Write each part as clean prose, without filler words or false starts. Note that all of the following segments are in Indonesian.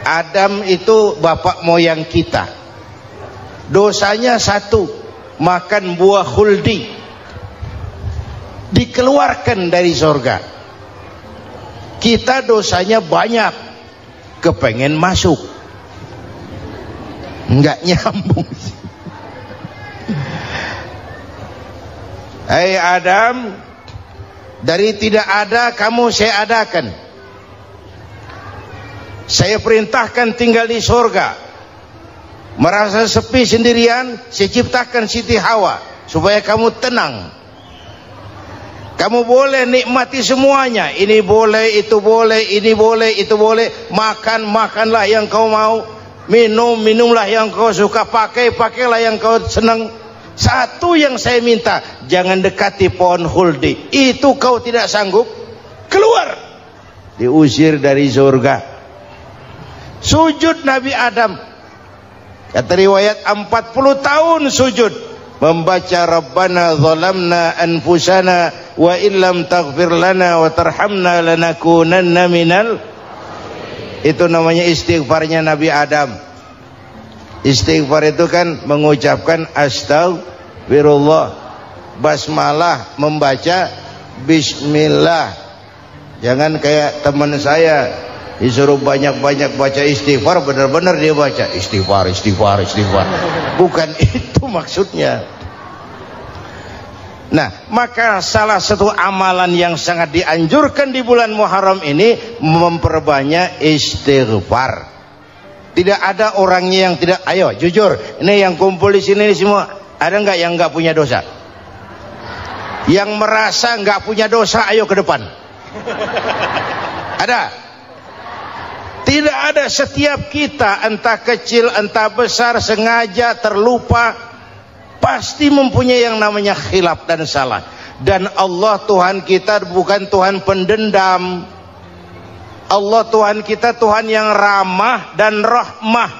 Adam itu bapak moyang kita. Dosanya satu, makan buah khuldi, dikeluarkan dari surga. Kita dosanya banyak, kepengen masuk, nggak nyambung. Hai Adam, dari tidak ada kamu saya adakan. Saya perintahkan tinggal di surga. Merasa sepi sendirian, saya ciptakan Siti Hawa supaya kamu tenang. Kamu boleh nikmati semuanya. Ini boleh, itu boleh, ini boleh, itu boleh. Makan, makanlah yang kau mau. Minum, minumlah yang kau suka. Pakai, pakailah yang kau senang. Satu yang saya minta, jangan dekati pohon khuldi. Itu kau tidak sanggup, keluar. Diusir dari surga. Sujud Nabi Adam, kata riwayat 40 tahun sujud, membaca Rabbana zalamna anfusana wa illam taghfir lana wa tarhamna lanakunanna minal. Itu namanya istighfarnya Nabi Adam. Istighfar itu kan mengucapkan astagfirullah, basmalah, membaca bismillah. Jangan kayak teman saya disuruh banyak-banyak baca istighfar, benar-benar dia baca istighfar, istighfar, istighfar. Bukan itu maksudnya. Nah, maka salah satu amalan yang sangat dianjurkan di bulan Muharram ini memperbanyak istighfar. Tidak ada orangnya yang tidak. Ayo jujur, ini yang kumpul di sini semua, ada nggak yang nggak punya dosa? Yang merasa nggak punya dosa, ayo ke depan. Ada? Tidak ada. Setiap kita, entah kecil entah besar, sengaja terlupa, pasti mempunyai yang namanya khilaf dan salah. Dan Allah Tuhan kita bukan Tuhan pendendam. Allah Tuhan kita Tuhan yang ramah dan rahmah.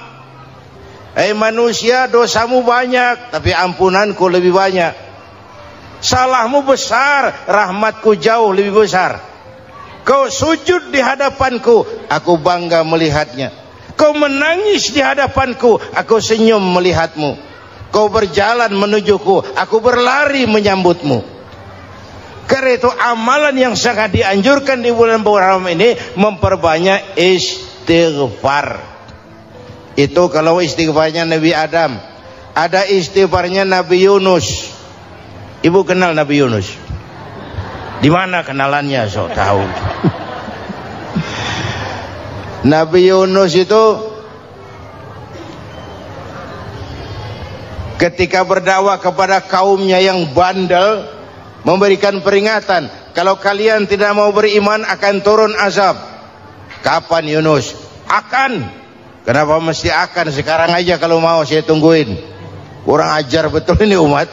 Manusia, dosamu banyak, tapi ampunanku lebih banyak. Salahmu besar, rahmatku jauh lebih besar. Kau sujud di hadapanku, aku bangga melihatnya. Kau menangis di hadapanku, aku senyum melihatmu. Kau berjalan menujuku, aku berlari menyambutmu. Karena itu amalan yang sangat dianjurkan di bulan Muharram ini memperbanyak istighfar. Itu kalau istighfarnya Nabi Adam. Ada istighfarnya Nabi Yunus. Ibu kenal Nabi Yunus? Di mana kenalannya? Sok tahu. Nabi Yunus itu ketika berdakwah kepada kaumnya yang bandel, memberikan peringatan, kalau kalian tidak mau beriman akan turun azab. Kapan Yunus? Akan. Kenapa mesti akan? Sekarang aja kalau mau, saya tungguin. Kurang ajar betul ini umat.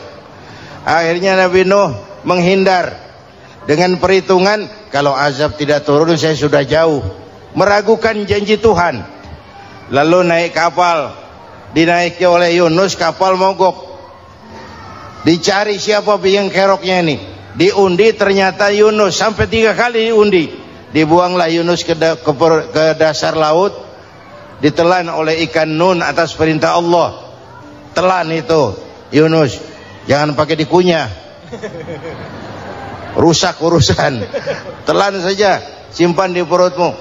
Akhirnya Nabi Nuh menghindar dengan perhitungan, kalau azab tidak turun saya sudah jauh. Meragukan janji Tuhan. Lalu naik kapal, dinaiki oleh Yunus, kapal mogok. Dicari siapa biang keroknya ini. Diundi, ternyata Yunus. Sampai 3 kali diundi. Dibuanglah Yunus ke dasar laut. Ditelan oleh ikan nun atas perintah Allah. Telan itu Yunus, jangan pakai dikunyah, rusak urusan. Telan saja, simpan di perutmu.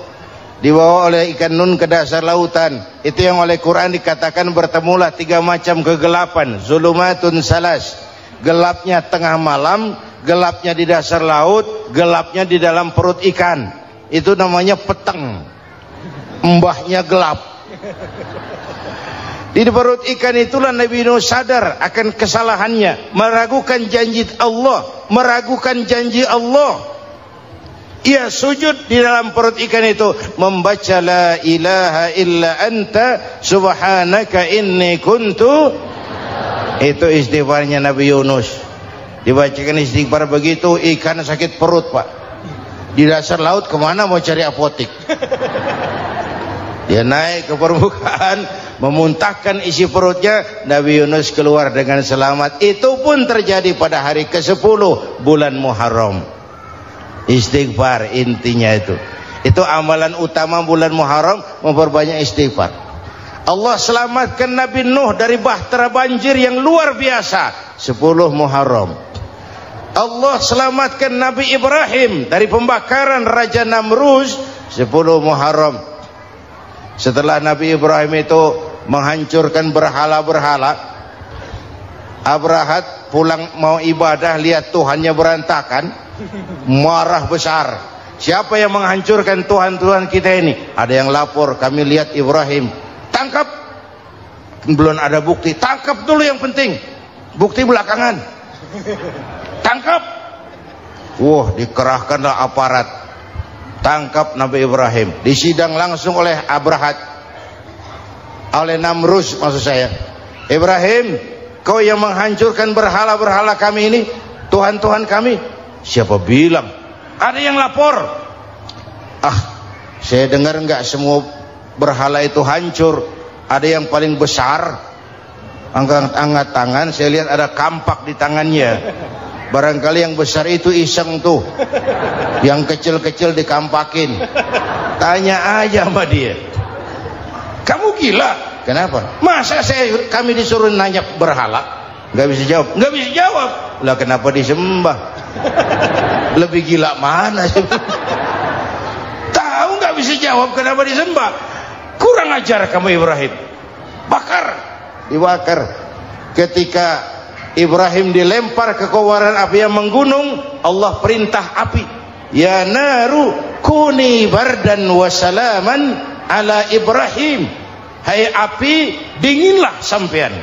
Dibawa oleh ikan nun ke dasar lautan. Itu yang oleh Quran dikatakan bertemulah 3 macam kegelapan. Zulumatun salas. Gelapnya tengah malam, gelapnya di dasar laut, gelapnya di dalam perut ikan. Itu namanya peteng. Mbahnya gelap. Di perut ikan itulah Nabi Nuh sadar akan kesalahannya, meragukan janji Allah, meragukan janji Allah. Ia sujud di dalam perut ikan itu, membaca la ilaha illa anta subhanaka inni kuntu. Itu istighfarnya Nabi Yunus. Dibacakan istighfar begitu, ikan sakit perut, Pak. Di dasar laut kemana mau cari apotik? Dia naik ke permukaan, memuntahkan isi perutnya. Nabi Yunus keluar dengan selamat. Itu pun terjadi pada hari ke-10 bulan Muharram. Istighfar intinya itu. Itu amalan utama bulan Muharram, memperbanyak istighfar. Allah selamatkan Nabi Nuh dari bahtera banjir yang luar biasa, 10 Muharram. Allah selamatkan Nabi Ibrahim dari pembakaran Raja Namruz, 10 Muharram. Setelah Nabi Ibrahim itu menghancurkan berhala-berhala, Abrahat pulang mau ibadah, lihat Tuhannya berantakan, marah besar. Siapa yang menghancurkan Tuhan-Tuhan kita ini? Ada yang lapor, kami lihat Ibrahim. Tangkap. Belum ada bukti, tangkap dulu yang penting, bukti belakangan. Tangkap. Wah, dikerahkanlah aparat, tangkap Nabi Ibrahim, disidang langsung oleh Abrahat, oleh Namruz maksud saya. Ibrahim, kau yang menghancurkan berhala-berhala kami ini, Tuhan-Tuhan kami. Siapa bilang? Ada yang lapor. Saya dengar enggak semua berhala itu hancur. Ada yang paling besar, angkat tangan, saya lihat ada kampak di tangannya. Barangkali yang besar itu iseng tuh, yang kecil-kecil dikampakin. Tanya aja sama dia, kamu gila? Kenapa? Masa kami disuruh nanya berhala? Nggak bisa jawab. Nggak bisa jawab. Lah kenapa disembah? Lebih gila mana sih? Tahu nggak bisa jawab kenapa disembah? Kurang ajar kamu Ibrahim. Bakar, dibakar. Ketika Ibrahim dilempar ke kobaran api yang menggunung, Allah perintah api, ya naru kuni bardan wa salaman ala Ibrahim. Hai api, dinginlah sampean.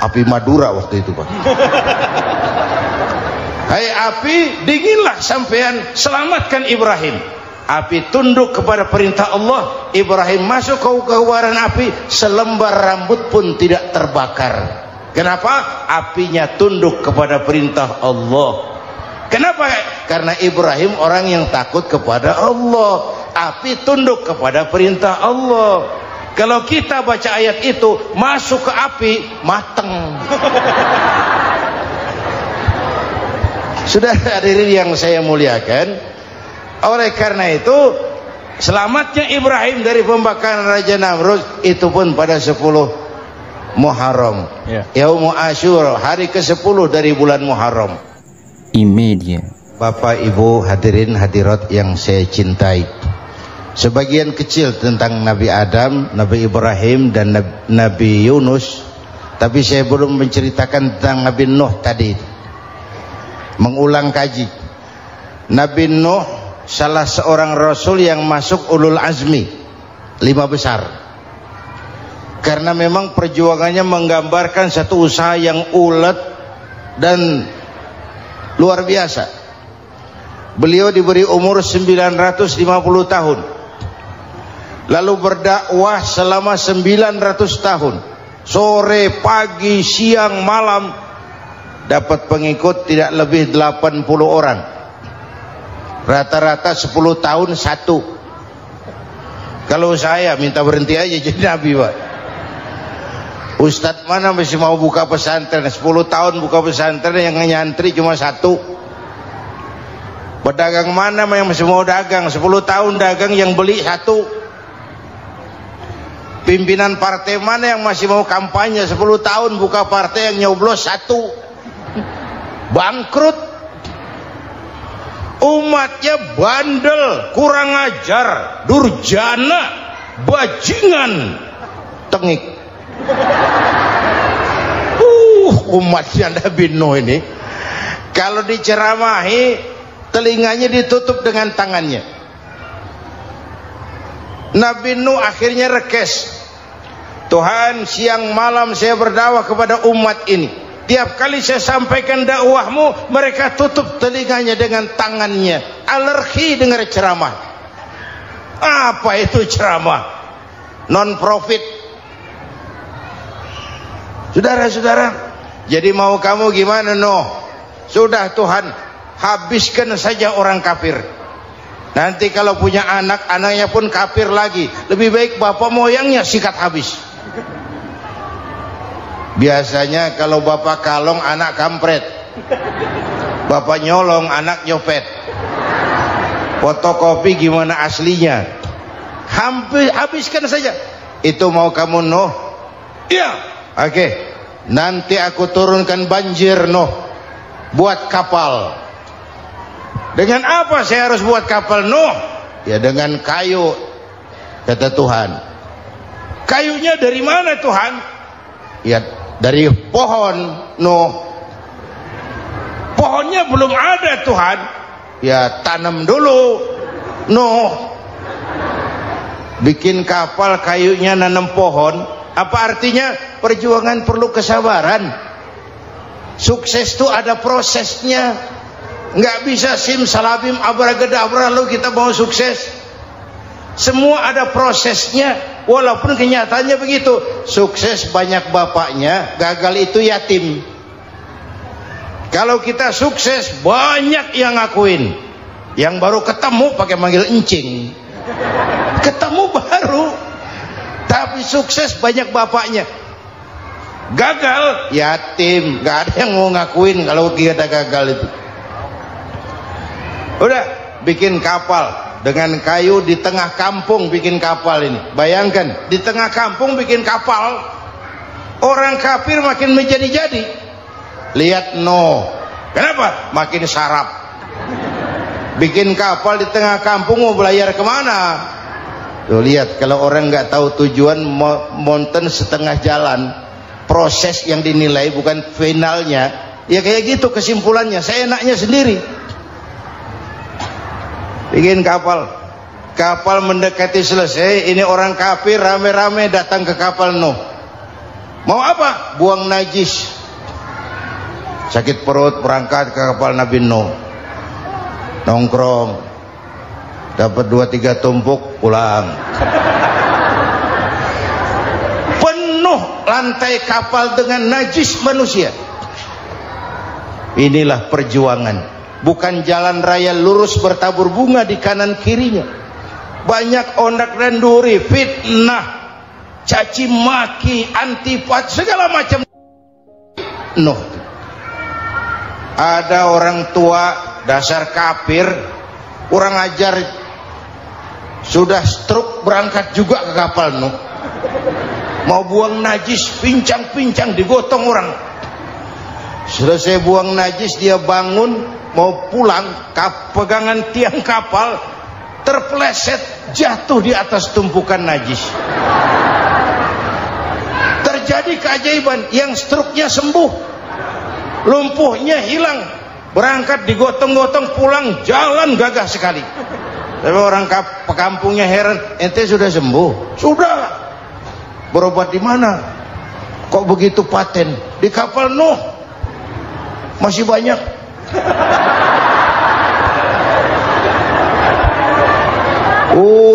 Api Madura waktu itu, Pak. Hai api, dinginlah sampean, selamatkan Ibrahim. Api tunduk kepada perintah Allah. Ibrahim masuk ke kobaran api, selembar rambut pun tidak terbakar. Kenapa? Apinya tunduk kepada perintah Allah. Kenapa? Karena Ibrahim orang yang takut kepada Allah. Api tunduk kepada perintah Allah. Kalau kita baca ayat itu, masuk ke api, mateng. Sudah hadirin yang saya muliakan, oleh karena itu selamatnya Ibrahim dari pembakaran Raja Namruz itu pun pada 10 Muharram, Yaumul Asyura, hari ke-10 dari bulan Muharram. Imedia. Bapak Ibu hadirin hadirat yang saya cintai, sebagian kecil tentang Nabi Adam, Nabi Ibrahim dan Nabi Yunus, tapi saya belum menceritakan tentang Nabi Nuh tadi. Mengulang kaji. Nabi Nuh salah seorang rasul yang masuk ulul azmi, 5 besar. Karena memang perjuangannya menggambarkan satu usaha yang ulet dan luar biasa. Beliau diberi umur 950 tahun, lalu berdakwah selama 900 tahun, sore, pagi, siang, malam, dapat pengikut tidak lebih 80 orang, rata-rata 10 tahun satu. Kalau saya minta berhenti aja jadi nabi, Pak. Ustadz mana masih mau buka pesantren 10 tahun buka pesantren, yang nyantri cuma 1. Pedagang mana yang masih mau dagang 10 tahun dagang, yang beli 1. Pimpinan partai mana yang masih mau kampanye 10 tahun buka partai, yang nyoblos 1. Bangkrut. Umatnya bandel, kurang ajar, durjana, bajingan, tengik. Umatnya Nabi Nuh ini kalau diceramahi, telinganya ditutup dengan tangannya. Nabi Nuh akhirnya rekes, Tuhan, siang malam saya berdakwah kepada umat ini, tiap kali saya sampaikan dakwahmu, mereka tutup telinganya dengan tangannya, alergi dengar ceramah. Apa itu ceramah? Non profit. Saudara-saudara, jadi mau kamu gimana, Nuh? Sudah Tuhan, habiskan saja orang kafir. Nanti kalau punya anak, anaknya pun kafir lagi. Lebih baik bapak moyangnya sikat habis. Biasanya kalau bapak kalong, anak kampret. Bapak nyolong, anak nyopet. Fotokopi gimana aslinya? Habiskan saja. Itu mau kamu Nuh? Iya. Oke. Nanti aku turunkan banjir Nuh. Buat kapal. Dengan apa saya harus buat kapal Nuh? Ya dengan kayu, kata Tuhan. Kayunya dari mana Tuhan? Ya dari pohon Nuh. Pohonnya belum ada Tuhan. Ya tanam dulu Nuh. Bikin kapal, kayunya, nanam pohon. Apa artinya? Perjuangan perlu kesabaran. Sukses itu ada prosesnya. Nggak bisa simsalabim abracadabra lalu kita mau sukses. Semua ada prosesnya. Walaupun kenyataannya begitu. Sukses banyak bapaknya, gagal itu yatim. Kalau kita sukses banyak yang ngakuin. Yang baru ketemu pakai manggil encing. Ketemu baru, tapi sukses banyak bapaknya. Gagal yatim, gak ada yang mau ngakuin kalau kita gagal itu. Udah bikin kapal dengan kayu di tengah kampung, bikin kapal ini. Bayangkan di tengah kampung bikin kapal. Orang kafir makin menjadi-jadi. Lihat Nuh, kenapa? Makin sarap. Bikin kapal di tengah kampung, mau belayar kemana? Tuh lihat, kalau orang nggak tahu tujuan, mountain setengah jalan. Proses yang dinilai bukan finalnya. Ya kayak gitu kesimpulannya. Saya enaknya sendiri. Bikin kapal. Kapal mendekati selesai. Ini orang kafir rame-rame datang ke kapal Nuh. Mau apa? Buang najis. Sakit perut, berangkat ke kapal Nabi Nuh. Nongkrong, dapat 2-3 tumpuk, pulang. Penuh lantai kapal dengan najis manusia. Inilah perjuangan. Bukan jalan raya lurus bertabur bunga di kanan kirinya. Banyak ondak dan duri, fitnah, caci maki, antipat, segala macam. Nuh. Ada orang tua dasar kafir, kurang ajar, sudah stroke berangkat juga ke kapal Nuh. Mau buang najis, pincang-pincang, digotong orang. Selesai buang najis, dia bangun mau pulang, pegangan tiang kapal terpeleset, jatuh di atas tumpukan najis. Terjadi keajaiban, yang stroke-nya sembuh, lumpuhnya hilang. Berangkat digotong-gotong, pulang jalan gagah sekali. Tapi orang pekampungnya heran, ente sudah sembuh? Sudah. Berobat di mana? Kok begitu paten? Di kapal Nuh. Masih banyak.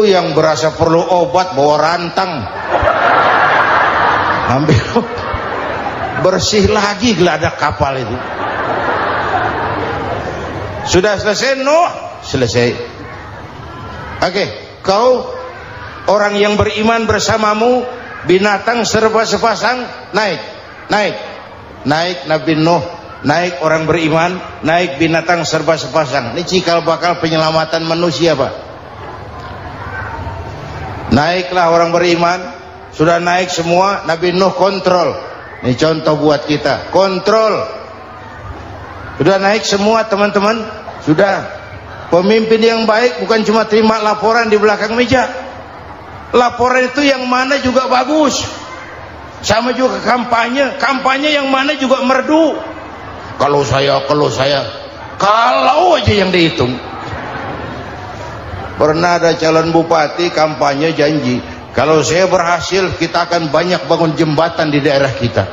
Yang berasa perlu obat bawa rantang. Ambil bersih lagi geladak kapal itu. Sudah selesai Nuh? Selesai. Oke, kau orang yang beriman bersamamu, binatang serba sepasang, naik Nabi Nuh, naik orang beriman, naik binatang serba sepasang. Ini cikal bakal penyelamatan manusia, Pak. Naiklah orang beriman, sudah naik semua, Nabi Nuh kontrol. Ini contoh buat kita, kontrol. Sudah naik semua teman-teman. Sudah. Pemimpin yang baik bukan cuma terima laporan di belakang meja. Laporan itu yang mana juga bagus. Sama juga kampanye. Kampanye yang mana juga merdu. Kalau aja yang dihitung. Pernah ada calon bupati kampanye janji, kalau saya berhasil kita akan banyak bangun jembatan di daerah kita.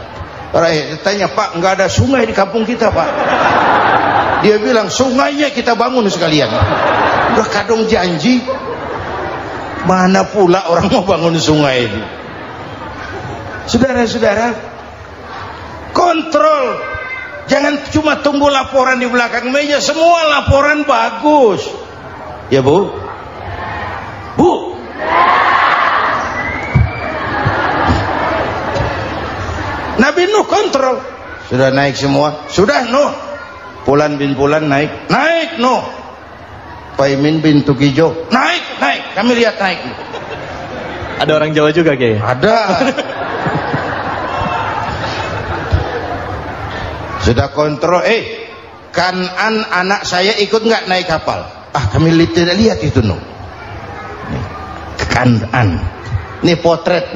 Tanya, Pak, nggak ada sungai di kampung kita, Pak. Dia bilang, sungainya kita bangun sekalian. Udah kadung janji, mana pula orang mau bangun sungai ini. Saudara-saudara, kontrol. Jangan cuma tunggu laporan di belakang meja. Semua laporan bagus. Ya, Bu? Bu? Nabi Nuh kontrol. Sudah naik semua? Sudah Nuh. Fulan bin Fulan naik Nuh. Paimin bintu Kijo. Naik, kami lihat naik. Ada orang Jawa juga Kiai? Ada. Sudah kontrol, Kanan anak saya ikut nggak naik kapal? Kami tidak lihat itu Kanan. Ini potret.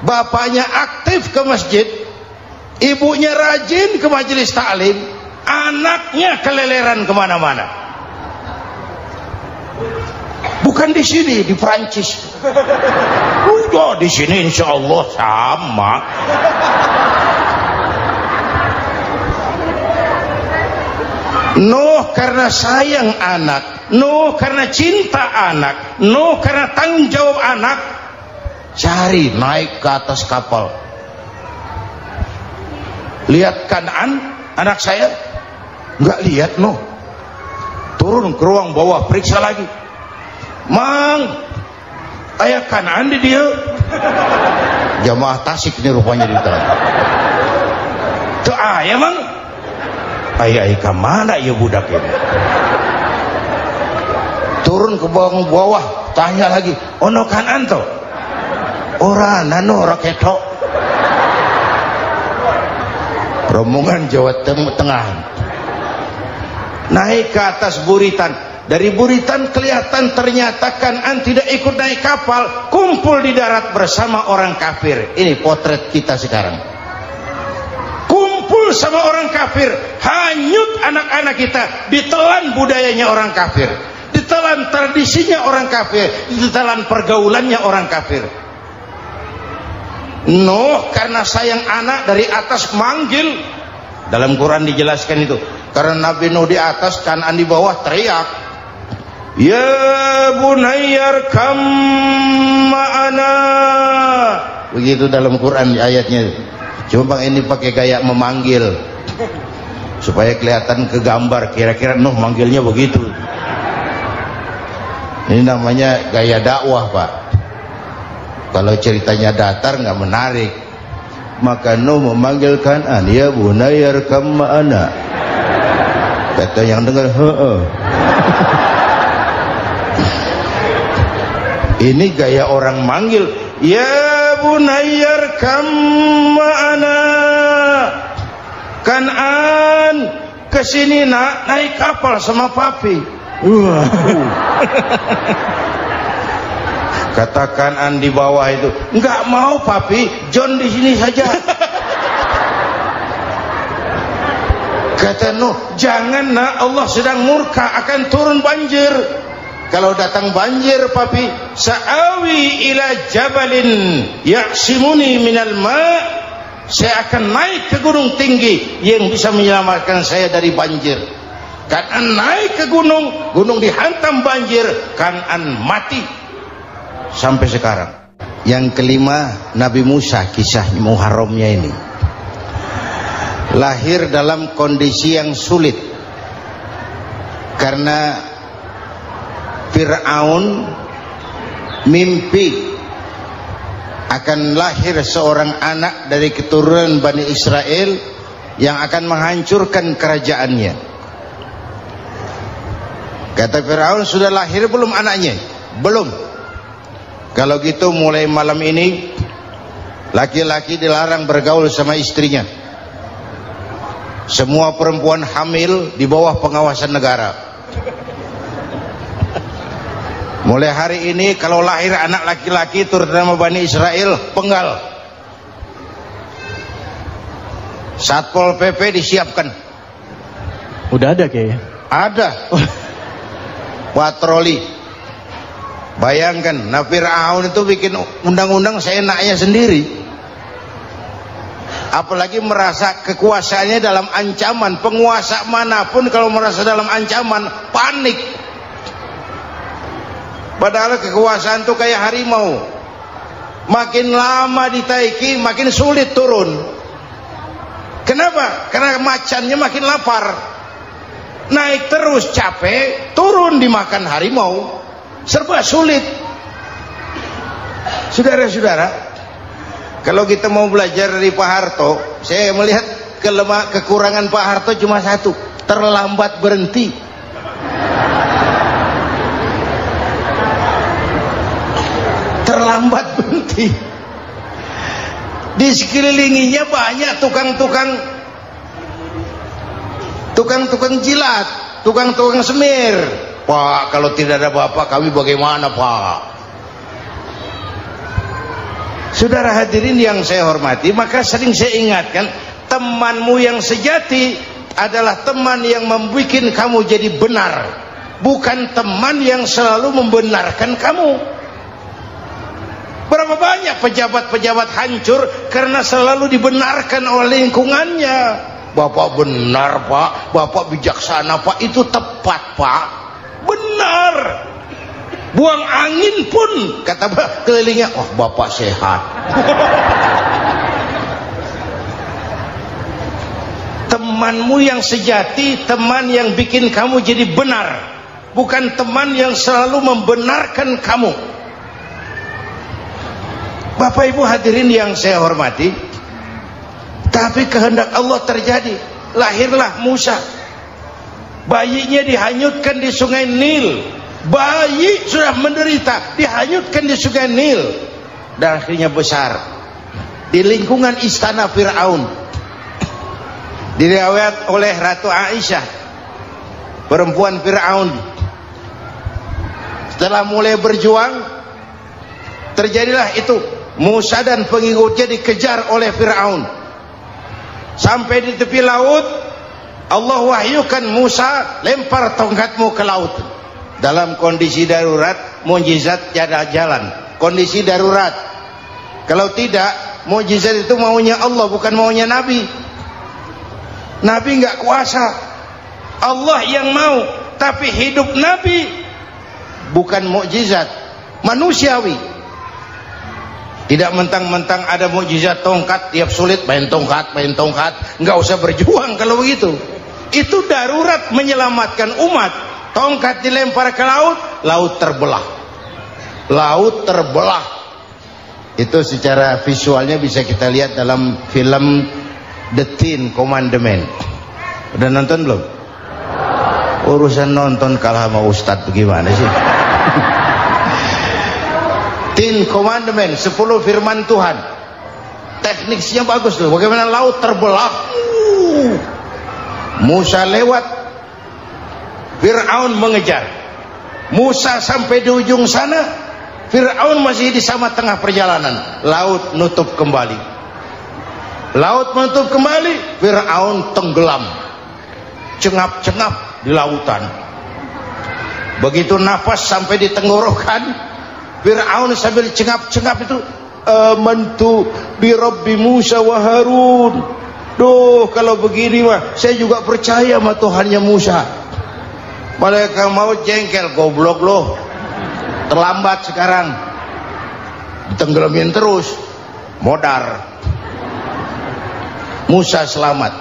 Bapaknya aktif ke masjid, ibunya rajin ke majelis taklim, anaknya keleleran kemana-mana. Bukan di sini, di Perancis. Udah di sini insya Allah sama. Nuh karena sayang anak, Nuh karena cinta anak, Nuh karena tanggung jawab anak, cari naik ke atas kapal. Lihat Kanan, anak saya, nggak lihat Nuh. Turun ke ruang bawah, periksa lagi. Mang, ayah Kanan di dia. Jamaah Tasik ini rupanya di dalam. Tuh ayah mang. Ayah mana ya budak ini? Turun ke bawah, tanya lagi, ono Kanan to? Ora nano raketo. Rombongan Jawa Tengah. Naik ke atas buritan. Dari buritan kelihatan ternyata Kanan tidak ikut naik kapal, kumpul di darat bersama orang kafir. Ini potret kita sekarang. Kumpul sama orang kafir, hanyut anak-anak kita, ditelan budayanya orang kafir, ditelan tradisinya orang kafir, ditelan pergaulannya orang kafir. Nuh karena sayang anak dari atas manggil. Dalam Quran dijelaskan itu. Karena Nabi Nuh di atas, Kanan di bawah, teriak, ya bunayyar kam ma'ana. Begitu dalam Quran ayatnya. Cuma bang ini pakai gaya memanggil supaya kelihatan kegambar, kira-kira Nuh manggilnya begitu. Ini namanya gaya dakwah Pak. Kalau ceritanya datar nggak menarik. Maka Nuh memanggil Kanan, ya bunayyar kam ma'ana. Kata yang dengar, Ini gaya orang manggil, ya bunayyar kam ma'ana. Kanan kesini nak, naik kapal sama papi. Kata Kanan di bawah itu, enggak mau papi, John di sini saja. Kata Nuh, jangan nak, Allah sedang murka, akan turun banjir. Kalau datang banjir papi, sa'awi ila jabalin ya'simuni minal ma', saya akan naik ke gunung tinggi yang bisa menyelamatkan saya dari banjir. Kanan naik ke gunung, gunung dihantam banjir, Kanan mati sampai sekarang. Yang kelima, Nabi Musa, kisah Muharramnya ini lahir dalam kondisi yang sulit karena Fir'aun mimpi akan lahir seorang anak dari keturunan Bani Israel yang akan menghancurkan kerajaannya. Kata Fir'aun, sudah lahir belum anaknya? Belum. Kalau gitu mulai malam ini laki-laki dilarang bergaul sama istrinya. Semua perempuan hamil di bawah pengawasan negara. Mulai hari ini kalau lahir anak laki-laki terutama Bani Israel, penggal. Satpol PP disiapkan. Udah ada kayaknya. Ada. Patroli. Bayangkan, Fir'aun itu bikin undang-undang seenaknya sendiri. Apalagi merasa kekuasaannya dalam ancaman. Penguasa manapun kalau merasa dalam ancaman, panik. Padahal kekuasaan itu kayak harimau, makin lama ditaiki makin sulit turun. Kenapa? Karena macannya makin lapar. Naik terus capek, turun dimakan harimau, serba sulit. Saudara-saudara, kalau kita mau belajar dari Pak Harto, saya melihat kekurangan Pak Harto cuma satu, terlambat berhenti. sambat gunting. Di sekelilinginya banyak tukang-tukang jilat, tukang-tukang semir. Pak, kalau tidak ada bapak kami bagaimana, Pak? Saudara hadirin yang saya hormati, maka sering saya ingatkan, temanmu yang sejati adalah teman yang membuat kamu jadi benar, bukan teman yang selalu membenarkan kamu. Berapa banyak pejabat-pejabat hancur karena selalu dibenarkan oleh lingkungannya. Bapak benar, Pak. Bapak bijaksana, Pak. Itu tepat, Pak. Benar. Buang angin pun kata kelilingnya, oh Bapak sehat. Temanmu yang sejati, teman yang bikin kamu jadi benar, bukan teman yang selalu membenarkan kamu. Bapak Ibu hadirin yang saya hormati, tapi kehendak Allah terjadi. Lahirlah Musa, bayinya dihanyutkan di sungai Nil. Bayi sudah menderita, dihanyutkan di sungai Nil, dan akhirnya besar di lingkungan istana Fir'aun. Diriwayat oleh Ratu Aisyah, perempuan Fir'aun, setelah mulai berjuang, terjadilah itu. Musa dan pengikutnya dikejar oleh Fir'aun. Sampai di tepi laut, Allah wahyukan, Musa, lempar tongkatmu ke laut. Dalam kondisi darurat, mukjizat tiada jalan. Kondisi darurat. Kalau tidak, mukjizat itu maunya Allah, bukan maunya Nabi. Nabi nggak kuasa, Allah yang mau. Tapi hidup Nabi bukan mukjizat, manusiawi. Tidak mentang-mentang ada mukjizat tongkat, tiap sulit main tongkat. Nggak usah berjuang kalau begitu. Itu darurat menyelamatkan umat. Tongkat dilempar ke laut, laut terbelah. Laut terbelah. Itu secara visualnya bisa kita lihat dalam film The Ten Commandments. Udah nonton belum? Urusan nonton kalah sama Ustadz bagaimana sih? Ten Commandments, 10 firman Tuhan. Tekniknya bagus loh. Bagaimana laut terbelah. Musa lewat, Fir'aun mengejar. Musa sampai di ujung sana, Fir'aun masih di sama tengah perjalanan. Laut nutup kembali. Laut menutup kembali, Fir'aun tenggelam, cengap-cengap di lautan. Begitu nafas sampai di tenggorokan, Fir'aun sambil cengap-cengap itu, amantu bi Rabbi Musa wa Harun. Duh, kalau begini mah saya juga percaya sama Tuhannya Musa. Malaikat maut jengkel, goblok loh, terlambat sekarang, ditenggelamin terus, modar. Musa selamat,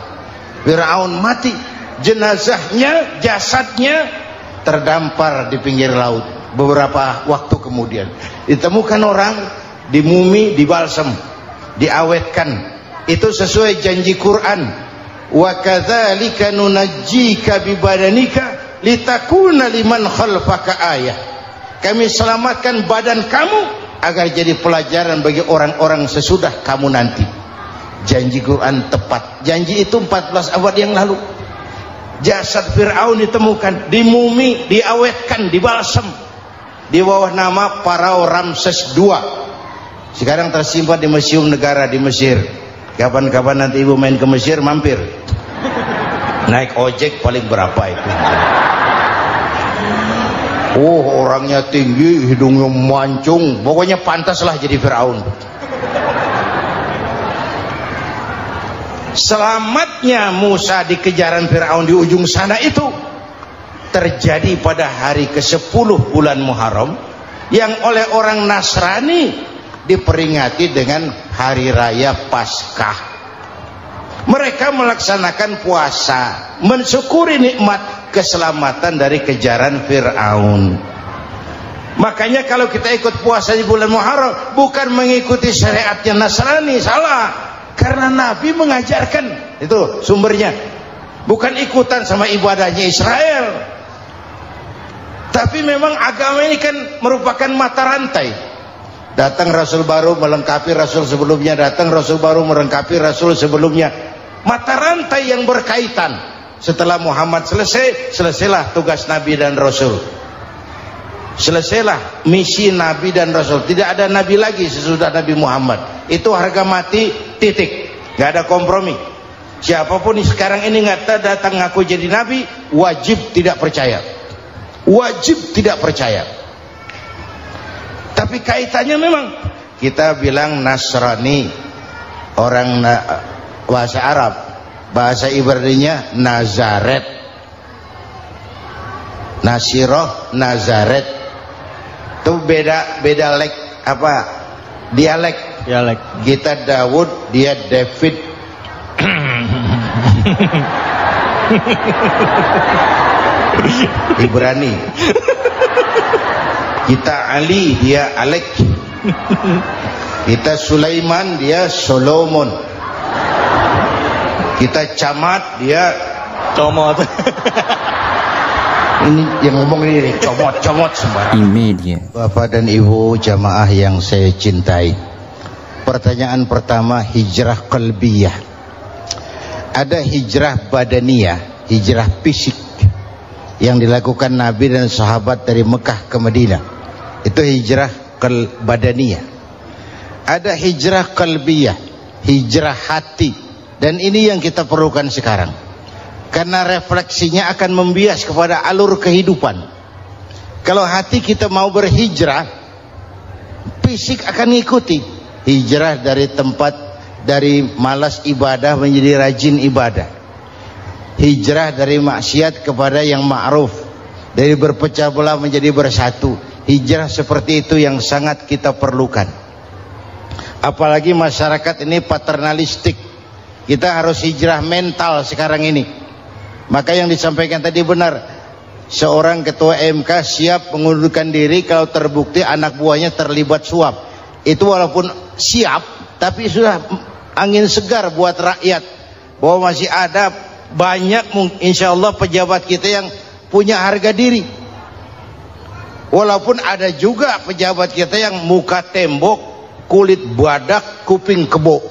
Fir'aun mati, jenazahnya, jasadnya terdampar di pinggir laut. Beberapa waktu kemudian ditemukan orang, dimumi, dibalsem, diawetkan. Itu sesuai janji Quran, wa kadzalika nunajjika bi badanika litakuna liman khalfaka ayah. Kami selamatkan badan kamu agar jadi pelajaran bagi orang-orang sesudah kamu nanti. Janji Quran tepat. Janji itu 14 abad yang lalu. Jasad Fir'aun ditemukan, dimumi, diawetkan, dibalsem di bawah nama Pharao Ramses II. Sekarang tersimpan di Museum Negara di Mesir. Kapan-kapan nanti ibu main ke Mesir, mampir. Naik ojek paling berapa itu? Oh, orangnya tinggi, hidungnya mancung, pokoknya pantaslah jadi Fir'aun. Selamatnya Musa di kejaran Fir'aun di ujung sana itu terjadi pada hari ke-10 bulan Muharram, yang oleh orang Nasrani diperingati dengan hari raya Paskah. Mereka melaksanakan puasa, mensyukuri nikmat keselamatan dari kejaran Fir'aun. Makanya kalau kita ikut puasa di bulan Muharram, bukan mengikuti syariatnya Nasrani, salah. Karena Nabi mengajarkan, itu sumbernya. Bukan ikutan sama ibadahnya Israel. Tapi memang agama ini kan merupakan mata rantai. Datang Rasul baru melengkapi Rasul sebelumnya, datang Rasul baru melengkapi Rasul sebelumnya. Mata rantai yang berkaitan. Setelah Muhammad selesai, selesailah tugas Nabi dan Rasul. Selesailah misi Nabi dan Rasul. Tidak ada Nabi lagi sesudah Nabi Muhammad. Itu harga mati, titik. Gak ada kompromi. Siapapun sekarang ini nggak datang ngaku jadi Nabi, wajib tidak percaya. Wajib tidak percaya. Tapi kaitannya memang kita bilang Nasrani, orang bahasa Arab, bahasa Ibraninya Nazaret, Nasiroh, Nazaret. Itu beda dialek. Kita Daud, dia David. Ibrani. Kita Ali, dia Alek. Kita Sulaiman, dia Solomon. Kita Camat, dia Comot. Ini yang ngomong ini comot sembarang. Bapak dan Ibu jamaah yang saya cintai, pertanyaan pertama, hijrah qalbiyah. Ada hijrah badaniyah, hijrah fisik yang dilakukan Nabi dan sahabat dari Mekah ke Madinah. Itu hijrah badaniyah. Ada hijrah qalbiyah, hijrah hati. Dan ini yang kita perlukan sekarang. Karena refleksinya akan membias kepada alur kehidupan. Kalau hati kita mau berhijrah, fisik akan ngikuti. Hijrah dari tempat, dari malas ibadah menjadi rajin ibadah. Hijrah dari maksiat kepada yang ma'ruf, dari berpecah belah menjadi bersatu. Hijrah seperti itu yang sangat kita perlukan. Apalagi masyarakat ini paternalistik. Kita harus hijrah mental sekarang ini. Maka yang disampaikan tadi benar. Seorang ketua MK siap mengundurkan diri kalau terbukti anak buahnya terlibat suap. Itu walaupun siap, tapi sudah angin segar buat rakyat. Bahwa masih ada banyak insya Allah pejabat kita yang punya harga diri. Walaupun ada juga pejabat kita yang muka tembok, kulit badak, kuping kebo.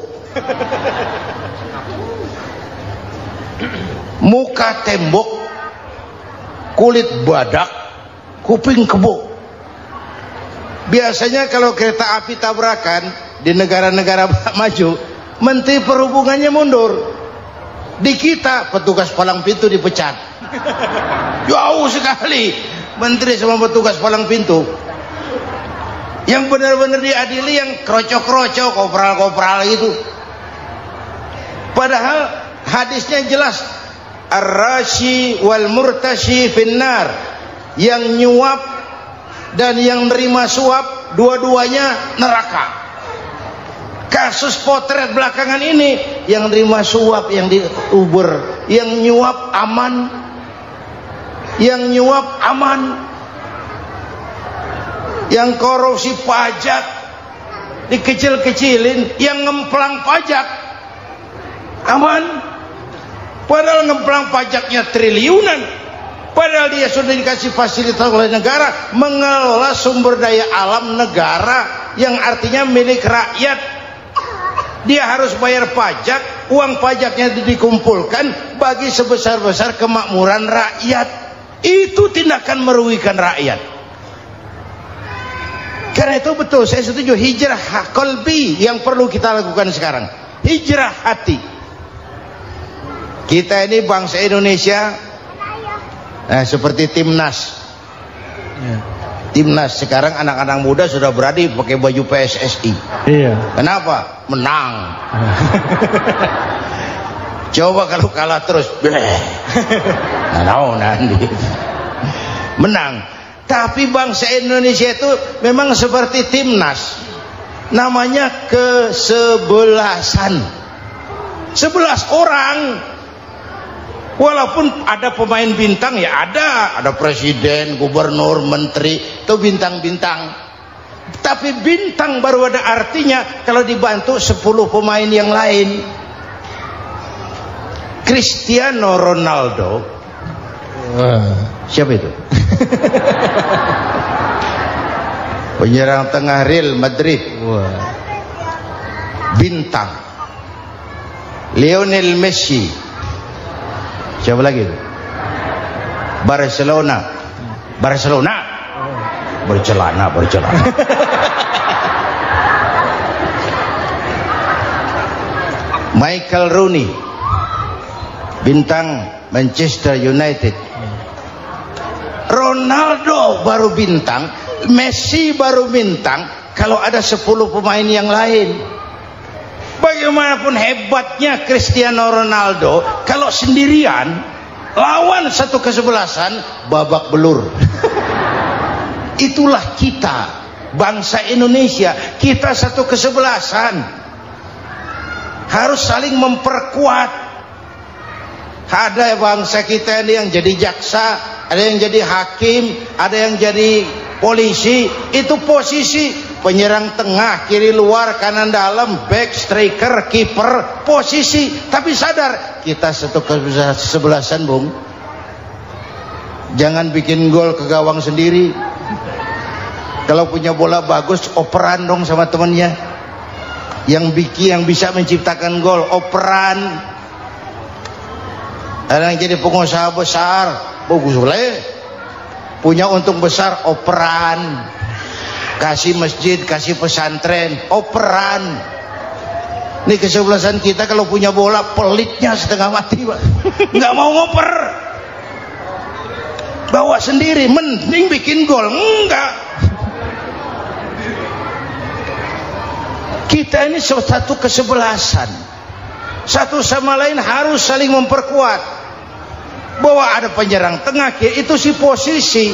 Muka tembok, kulit badak, kuping kebo. Biasanya kalau kereta api tabrakan di negara-negara maju, Menteri Perhubungannya mundur. Di kita petugas palang pintu dipecat. Jauh sekali menteri sama petugas palang pintu. Yang benar-benar diadili yang krocok-krocok, kopral-kopral gitu. Padahal hadisnya jelas, ar-rashi wal murtashi finnar. Yang nyuap dan yang nerima suap dua-duanya neraka. Kasus potret belakangan ini, yang nerima suap, yang diuber, yang nyuap aman, yang nyuap aman, yang korupsi pajak dikecil-kecilin, yang ngemplang pajak aman. Padahal ngemplang pajaknya triliunan. Padahal dia sudah dikasih fasilitas oleh negara mengelola sumber daya alam negara yang artinya milik rakyat. Dia harus bayar pajak, uang pajaknya dikumpulkan bagi sebesar-besar kemakmuran rakyat. Itu tindakan merugikan rakyat. Karena itu betul, saya setuju, hijrah qalbi yang perlu kita lakukan sekarang. Hijrah hati. Kita ini bangsa Indonesia, seperti timnas. Timnas sekarang anak-anak muda sudah berani pakai baju PSSI. Iya. Kenapa? Menang. Coba kalau kalah terus, nanti menang. Tapi bangsa Indonesia itu memang seperti timnas. Namanya kesebelasan. 11 orang. Walaupun ada pemain bintang, ya ada presiden, gubernur, menteri, itu bintang-bintang. Tapi bintang baru ada artinya kalau dibantu 10 pemain yang lain. Cristiano Ronaldo, siapa itu? Penyerang tengah Real Madrid. Wah. Bintang. Lionel Messi. Siapa lagi? Barcelona. Bercelana. Michael Rooney, bintang Manchester United. Ronaldo baru bintang, Messi baru bintang kalau ada 10 pemain yang lain. Bagaimanapun hebatnya Cristiano Ronaldo, kalau sendirian lawan satu kesebelasan, babak belur. Itulah kita, bangsa Indonesia. Kita satu kesebelasan, harus saling memperkuat. Ada bangsa kita ini yang jadi jaksa, ada yang jadi hakim, ada yang jadi polisi. Itu posisi penyerang tengah, kiri luar, kanan dalam, back, striker, kiper, posisi. Tapi sadar kita satu kesebelasan, Bung. Jangan bikin gol ke gawang sendiri. Kalau punya bola bagus, operan dong sama temannya. Yang bisa menciptakan gol, operan. Ada yang jadi pengusaha besar, bagus boleh. Punya untung besar, operan. Kasih masjid, kasih pesantren, operan. Ini kesebelasan kita kalau punya bola, pelitnya setengah mati, Pak. Nggak mau ngoper. Bawa sendiri, mending bikin gol. Enggak. Kita ini satu kesebelasan, satu sama lain harus saling memperkuat. Bahwa ada penyerang tengah, itu si posisi.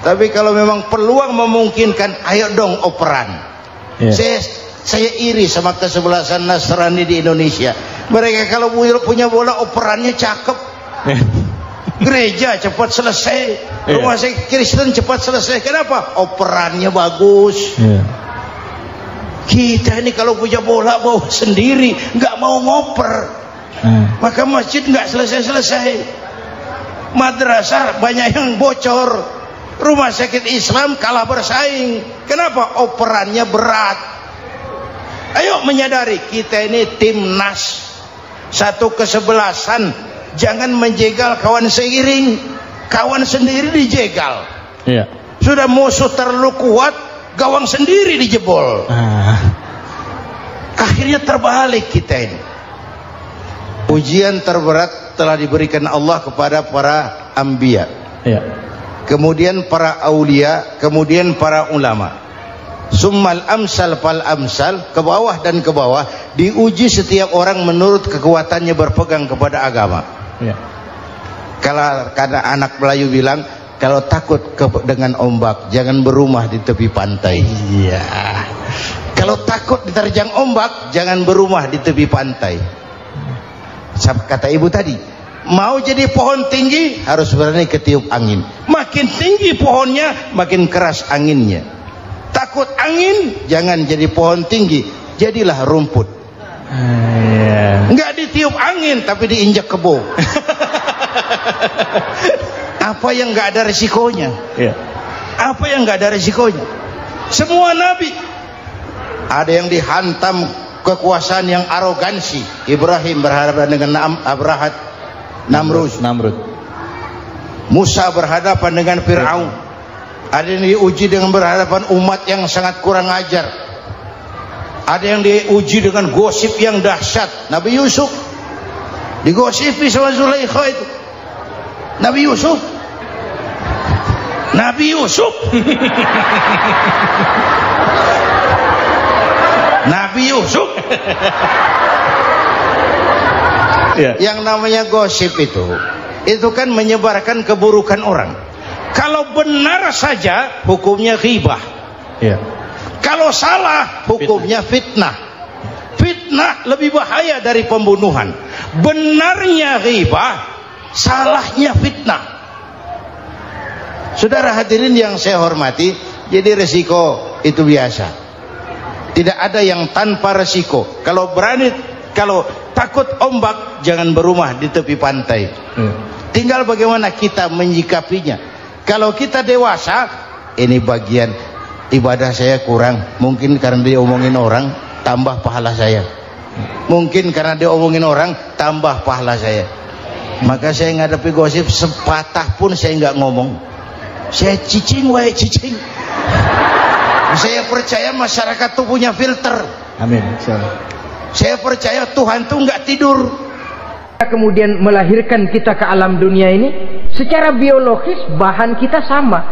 Tapi kalau memang peluang memungkinkan, ayo dong operan. Saya iri sama kesebelasan Nasrani di Indonesia. Mereka kalau punya bola, operannya cakep. Gereja cepat selesai, rumah sakit Kristen cepat selesai. Kenapa? Operannya bagus. Kita ini kalau punya bola bawa sendiri, nggak mau ngoper, maka masjid nggak selesai-selesai, madrasah banyak yang bocor, rumah sakit Islam kalah bersaing. Kenapa? Operannya berat. Ayo menyadari kita ini timnas, satu kesebelasan. Jangan menjegal kawan seiring, kawan sendiri dijegal. Sudah musuh terlalu kuat, gawang sendiri dijebol. Akhirnya terbalik kita ini. Ujian terberat telah diberikan Allah kepada para anbiya, kemudian para aulia, kemudian para ulama. Summal amsal fal amsal, ke bawah dan ke bawah, diuji setiap orang menurut kekuatannya berpegang kepada agama. Kalau karena anak Melayu bilang, kalau takut dengan ombak, jangan berumah di tepi pantai. Kalau takut diterjang ombak, jangan berumah di tepi pantai. Kata ibu tadi, mau jadi pohon tinggi, harus berani ketiup angin. Makin tinggi pohonnya, makin keras anginnya. Takut angin, jangan jadi pohon tinggi, jadilah rumput. Nggak ditiup angin, tapi diinjak kebo. Apa yang nggak ada risikonya? Apa yang nggak ada risikonya? Semua nabi ada yang dihantam kekuasaan yang arogansi. Ibrahim berhadapan dengan Namrud. Musa berhadapan dengan Fir'aun. Ada yang diuji dengan berhadapan umat yang sangat kurang ajar. Ada yang diuji dengan gosip yang dahsyat. Nabi Yusuf digosipi sama Zulaikha itu. Nabi Yusuf Yang namanya gosip itu kan menyebarkan keburukan orang. Kalau benar saja hukumnya ghibah. Kalau salah hukumnya fitnah. Fitnah lebih bahaya dari pembunuhan. Benarnya ghibah, salahnya fitnah. Saudara hadirin yang saya hormati, jadi resiko itu biasa. Tidak ada yang tanpa resiko. Kalau takut ombak, jangan berumah di tepi pantai. Tinggal bagaimana kita menyikapinya. Kalau kita dewasa, ini bagian ibadah saya kurang. Mungkin karena dia omongin orang, tambah pahala saya. Mungkin karena dia omongin orang, tambah pahala saya. Maka saya ngadapi gosip sepatah pun saya nggak ngomong. Saya cicing wae cicing. Saya percaya masyarakat tuh punya filter. Amin. Saya percaya Tuhan tuh nggak tidur. Kemudian melahirkan kita ke alam dunia ini, secara biologis bahan kita sama,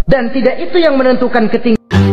dan tidak itu yang menentukan ketinggian.